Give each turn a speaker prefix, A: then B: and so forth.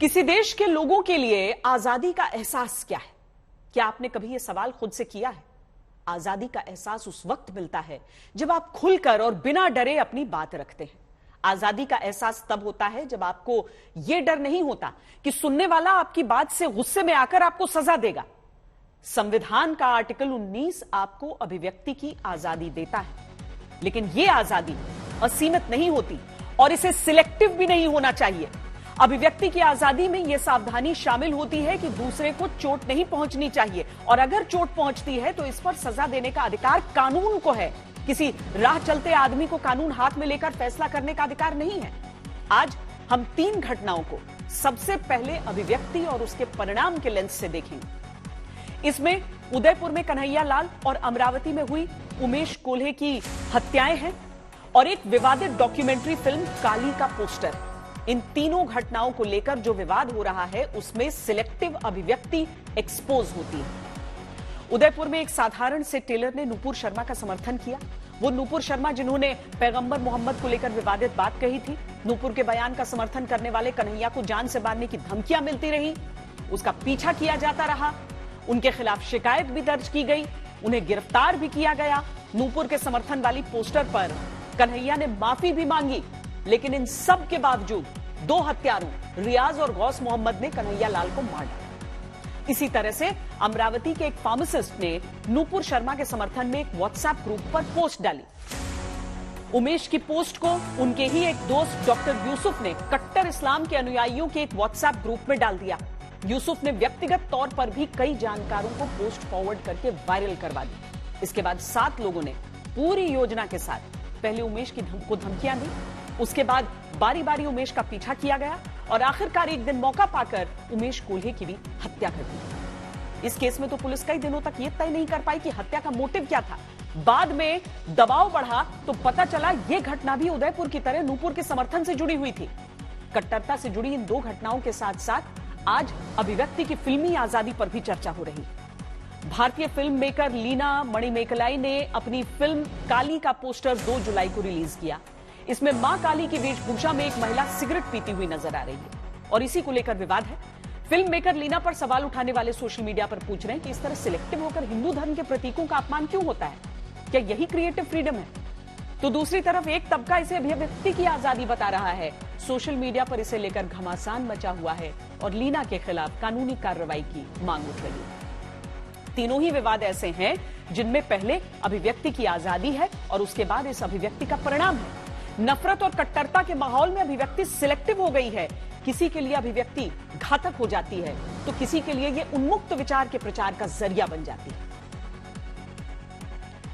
A: किसी देश के लोगों के लिए आजादी का एहसास क्या है? क्या आपने कभी यह सवाल खुद से किया है? आजादी का एहसास उस वक्त मिलता है जब आप खुलकर और बिना डरे अपनी बात रखते हैं। आजादी का एहसास तब होता है जब आपको यह डर नहीं होता कि सुनने वाला आपकी बात से गुस्से में आकर आपको सजा देगा। संविधान का आर्टिकल 19 आपको अभिव्यक्ति की आजादी देता है, लेकिन यह आजादी असीमित नहीं होती और इसे सिलेक्टिव भी नहीं होना चाहिए। अभिव्यक्ति की आजादी में यह सावधानी शामिल होती है कि दूसरे को चोट नहीं पहुंचनी चाहिए, और अगर चोट पहुंचती है तो इस पर सजा देने का अधिकार कानून को है। किसी राह चलते आदमी को कानून हाथ में लेकर फैसला करने का अधिकार नहीं है। आज हम 3 घटनाओं को सबसे पहले अभिव्यक्ति और उसके परिणाम के लेंस से देखेंगे। इसमें उदयपुर में कन्हैया लाल और अमरावती में हुई उमेश कोल्हे की हत्याएं हैं और एक विवादित डॉक्यूमेंट्री फिल्म काली का पोस्टर है। इन तीनों घटनाओं को लेकर जो विवाद हो रहा है उसमें सिलेक्टिव अभिव्यक्ति एक्सपोज होती है। उदयपुर में एक साधारण से टेलर ने नूपुर शर्मा का समर्थन किया। वो नूपुर शर्मा जिन्होंने पैगंबर मोहम्मद को लेकर विवादित बात कही थी। नूपुर के बयान का समर्थन करने वाले कन्हैया को जान से मारने की धमकियां मिलती रही, उसका पीछा किया जाता रहा, उनके खिलाफ शिकायत भी दर्ज की गई, उन्हें गिरफ्तार भी किया गया। नूपुर के समर्थन वाली पोस्टर पर कन्हैया ने माफी भी मांगी, लेकिन इन सब के बावजूद 2 हत्यारों रियाज और गौस मोहम्मद ने कन्हैया लाल को मार डाला। इसी तरह से अमरावती के एक फार्मासिस्ट ने नूपुर शर्मा के समर्थन में एक व्हाट्सएप ग्रुप पर पोस्ट डाली। उमेश की पोस्ट को उनके ही एक दोस्त डॉक्टर यूसुफ ने कट्टर इस्लाम के अनुयायियों के एक व्हाट्सएप ग्रुप में डाल दिया। यूसुफ ने व्यक्तिगत तौर पर भी कई जानकारों को पोस्ट फॉरवर्ड करके वायरल करवा दी। इसके बाद 7 लोगों ने पूरी योजना के साथ पहले उमेश को धमकियां दी, उसके बाद बारी बारी उमेश का पीछा किया गया और आखिरकार एक दिन मौका पाकर उमेश कोल्हे की भी हत्या कर दी। इस केस में तो पुलिस कई दिनों तक यह तय नहीं कर पाई कि हत्या का मोटिव क्या था। बाद में दबाव बढ़ा तो पता चला यह घटना भी उदयपुर की तरह नूपुर के समर्थन से जुड़ी हुई थी। कट्टरता से जुड़ी इन 2 घटनाओं के साथ साथ आज अभिव्यक्ति की फिल्मी आजादी पर भी चर्चा हो रही। भारतीय फिल्म मेकर लीना मणिमेकलाई ने अपनी फिल्म काली का पोस्टर 2 जुलाई को रिलीज किया। इसमें मां काली की वेशभूषा में एक महिला सिगरेट पीती हुई नजर आ रही है और इसी को लेकर विवाद है। फिल्म मेकर लीना पर सवाल उठाने वाले सोशल मीडिया पर पूछ रहे हैं कि इस तरह सिलेक्टिव होकर हिंदू धर्म के प्रतीकों का अपमान क्यों होता है? क्या यही क्रिएटिव फ्रीडम है? तो दूसरी तरफ एक तबका इसे अभिव्यक्ति की आजादी बता रहा है। सोशल मीडिया पर इसे लेकर घमासान मचा हुआ है और लीना के खिलाफ कानूनी कार्रवाई की मांग उठ रही है। तीनों ही विवाद ऐसे हैं जिनमें पहले अभिव्यक्ति की आजादी है और उसके बाद इस अभिव्यक्ति का परिणाम है। नफरत और कट्टरता के माहौल में अभिव्यक्ति सिलेक्टिव हो गई है। किसी के लिए अभिव्यक्ति घातक हो जाती है तो किसी के लिए यह उन्मुक्त विचार के प्रचार का जरिया बन जाती है।